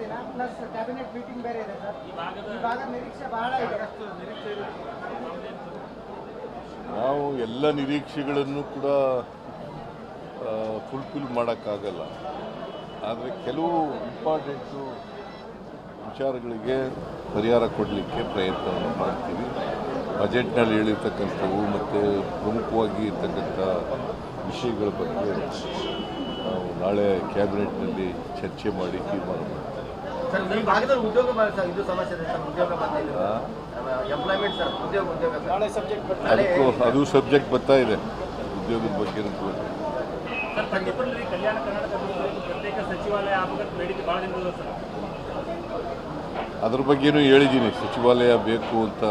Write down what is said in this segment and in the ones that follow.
ದಿನ plus cabinet meeting ಬೇರೆ ಇದೆ ಸರ್. ಈ ಭಾಗ ನಿರೀಕ್ಷೆ ಬಹಳ ಇದೆ. ನಾವು ಎಲ್ಲ ನಿರೀಕ್ಷೆಗಳನ್ನು ಕೂಡ ಫುಲ್ಫಿಲ್ ಮಾಡೋಕ್ಕಾಗಲ್ಲ. ಆದರೆ ಕೆಲವು ಇಂಪಾರ್ಟೆಂಟು ವಿಚಾರಗಳಿಗೆ ಪರಿಹಾರ ಕೊಡಲಿಕ್ಕೆ ಪ್ರಯತ್ನವನ್ನು ಮಾಡ್ತೀವಿ. ಬಜೆಟ್ನಲ್ಲಿ ಹೇಳಿರ್ತಕ್ಕಂಥವು ಮತ್ತು ಪ್ರಮುಖವಾಗಿ ಇರ್ತಕ್ಕಂಥ ವಿಷಯಗಳ ಬಗ್ಗೆ ನಾವು ನಾಳೆ ಕ್ಯಾಬಿನೆಟ್ನಲ್ಲಿ ಚರ್ಚೆ ಮಾಡಿ ತೀರ್ಮಾನ ಮಾಡ್ತೀವಿ. ಅದು ಸಬ್ಜೆಕ್ಟ್ ಬರ್ತಾ ಇದೆ ಉದ್ಯೋಗದ ಬಗ್ಗೆ. ಅದ್ರ ಬಗ್ಗೆನೂ ಹೇಳಿದ್ದೀನಿ. ಸಚಿವಾಲಯ ಬೇಕು ಅಂತ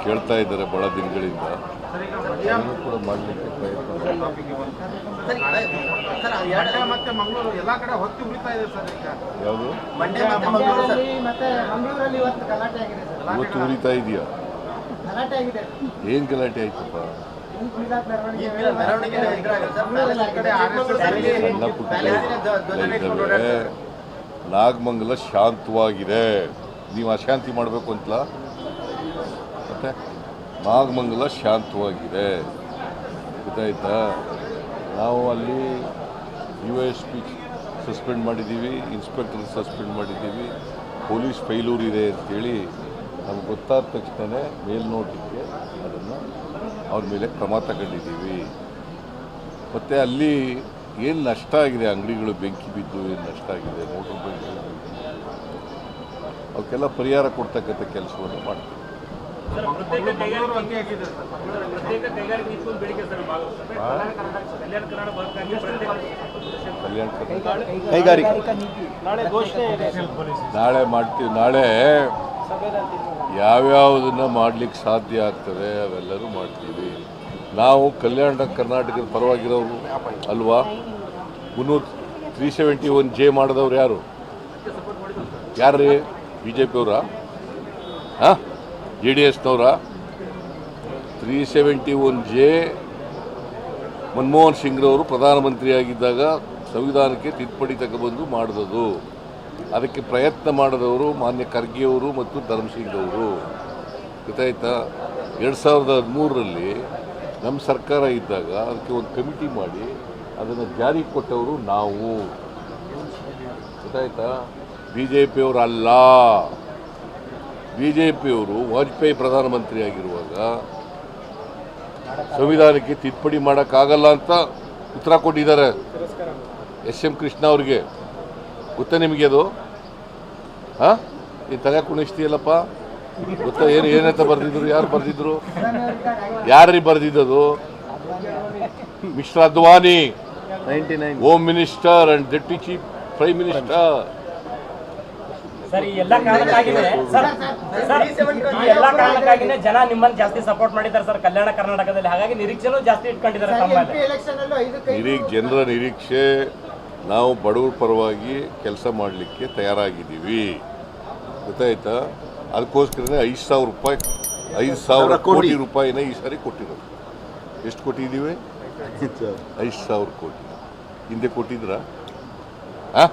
ಕೇಳ್ತಾ ಇದ್ದಾರೆ ಭಾಳ ದಿನಗಳಿಂದ. ಅದನ್ನು ಕೂಡ ಮಾಡಲಿಕ್ಕೆ ಪ್ರಯತ್ನ. ಯಾವುದು ಇವತ್ತು ಉರಿತಾ ಇದೆಯಾ? ಏನು ಗಲಾಟೆ ಆಯ್ತಪ್ಪ? ಸಣ್ಣ ಪುಟ್ಟ ಇದ್ದಾವೆ. ನಾಗಮಂಗಲ ಶಾಂತವಾಗಿದೆ. ನೀವು ಅಶಾಂತಿ ಮಾಡಬೇಕು ಅಂತಲ್ಲ. ಮತ್ತೆ ನಾಗಮಂಗಲ ಶಾಂತವಾಗಿದೆ, ಗೊತ್ತಾಯ್ತಾ? ನಾವು ಅಲ್ಲಿ USP ಸಸ್ಪೆಂಡ್ ಮಾಡಿದ್ದೀವಿ, ಇನ್ಸ್ಪೆಕ್ಟರ್ ಸಸ್ಪೆಂಡ್ ಮಾಡಿದ್ದೀವಿ. ಪೊಲೀಸ್ ಫೈಲೂರ್ ಇದೆ ಅಂತೇಳಿ ನಮ್ಗೆ ಗೊತ್ತಾದ ತಕ್ಷಣ ಮೇಲ್ನೋಟಕ್ಕೆ ಅದನ್ನು ಅವ್ರ ಮೇಲೆ ಕ್ರಮ ತಗೊಂಡಿದ್ದೀವಿ. ಮತ್ತು ಅಲ್ಲಿ ಏನು ನಷ್ಟ ಆಗಿದೆ, ಅಂಗಡಿಗಳು ಬೆಂಕಿ ಬಿದ್ದು ಏನು ನಷ್ಟ ಆಗಿದೆ, ಮೋಟರ್ ಬೈಕ್, ಅವಕ್ಕೆಲ್ಲ ಪರಿಹಾರ ಕೊಡ್ತಕ್ಕಂಥ ಕೆಲಸವನ್ನು ಮಾಡ್ತೀವಿ. ನಾಳೆ ಮಾಡ್ತೀವಿ. ನಾಳೆ ಯಾವ್ಯಾವುದನ್ನು ಮಾಡಲಿಕ್ಕೆ ಸಾಧ್ಯ ಆಗ್ತದೆ ಅವೆಲ್ಲರೂ ಮಾಡ್ತೀವಿ. ನಾವು ಕಲ್ಯಾಣ ಕರ್ನಾಟಕದ ಪರವಾಗಿರೋರು ಅಲ್ವಾ? 371J ಮಾಡಿದವ್ರು ಯಾರು? ಯಾರ್ರೀ? BJP ಅವರ? ಹಾಂ, JDSನವರ? 371J ಮನಮೋಹನ್ ಸಿಂಗ್ರವರು ಪ್ರಧಾನಮಂತ್ರಿಯಾಗಿದ್ದಾಗ ಸಂವಿಧಾನಕ್ಕೆ ತಿದ್ದುಪಡಿ ತಗೊಬಂದು ಮಾಡಿದದು. ಅದಕ್ಕೆ ಪ್ರಯತ್ನ ಮಾಡಿದವರು ಮಾನ್ಯ ಖರ್ಗೆಯವರು ಮತ್ತು ಧರ್ಮಸಿಂಗ್ ಅವರು, ಗೊತ್ತಾಯ್ತಾ? 2013ರಲ್ಲಿ ನಮ್ಮ ಸರ್ಕಾರ ಇದ್ದಾಗ ಅದಕ್ಕೆ ಒಂದು ಕಮಿಟಿ ಮಾಡಿ ಅದನ್ನು ಜಾರಿಗೆ ಕೊಟ್ಟವರು ನಾವು, ಗೊತ್ತಾಯ್ತಾ? BJPಯವರಲ್ಲ. BJPಯವರು ವಾಜಪೇಯಿ ಪ್ರಧಾನಮಂತ್ರಿ ಆಗಿರುವಾಗ ಸಂವಿಧಾನಕ್ಕೆ ತಿದ್ದುಪಡಿ ಮಾಡೋಕ್ಕಾಗಲ್ಲ ಅಂತ ಉತ್ತರ ಕೊಟ್ಟಿದ್ದಾರೆ SM ಕೃಷ್ಣ ಅವ್ರಿಗೆ. ಗೊತ್ತಾ ನಿಮಗೆ ಅದು? ಹಾಂ, ಈ ತಲೆ ಕುಣಿಸ್ತೀಯಲ್ಲಪ್ಪ, ಗೊತ್ತಾ? ಏನಂತ ಬರೆದಿದ್ರು? ಯಾರು ಬರೆದಿದ್ರು? ಯಾರು ಬರೆದಿದ್ದದು? Mister Advani, home minister and deputy chief prime minister. Sir, ಈ ಎಲ್ಲ ಕಾರಣಕ್ಕಾಗಿನೇ ಜನ ನಿಮ್ಮನ್ನು ಜಾಸ್ತಿ ಸಪೋರ್ಟ್ ಮಾಡಿದ್ದಾರೆ ಸರ್ ಕಲ್ಯಾಣ ಕರ್ನಾಟಕದಲ್ಲಿ. ಹಾಗಾಗಿ ನಿರೀಕ್ಷೆನೂ ಜಾಸ್ತಿ ಇಟ್ಕೊಂಡಿದ್ದಾರೆ. ಜನರ ನಿರೀಕ್ಷೆ, ನಾವು ಬಡವರ ಪರವಾಗಿ ಕೆಲಸ ಮಾಡಲಿಕ್ಕೆ ತಯಾರಾಗಿದ್ದೀವಿ, ಗೊತ್ತಾಯ್ತಾ? ಅದಕ್ಕೋಸ್ಕರನೇ 5,000 ಕೋಟಿ ರೂಪಾಯಿನ ಈ ಸಾರಿ ಕೊಟ್ಟಿರೋದು. ಎಷ್ಟು ಕೊಟ್ಟಿದ್ದೀವಿ? 5,000 ಕೋಟಿ. ಹಿಂದೆ ಕೊಟ್ಟಿದ್ರಾ? ಹಾಂ,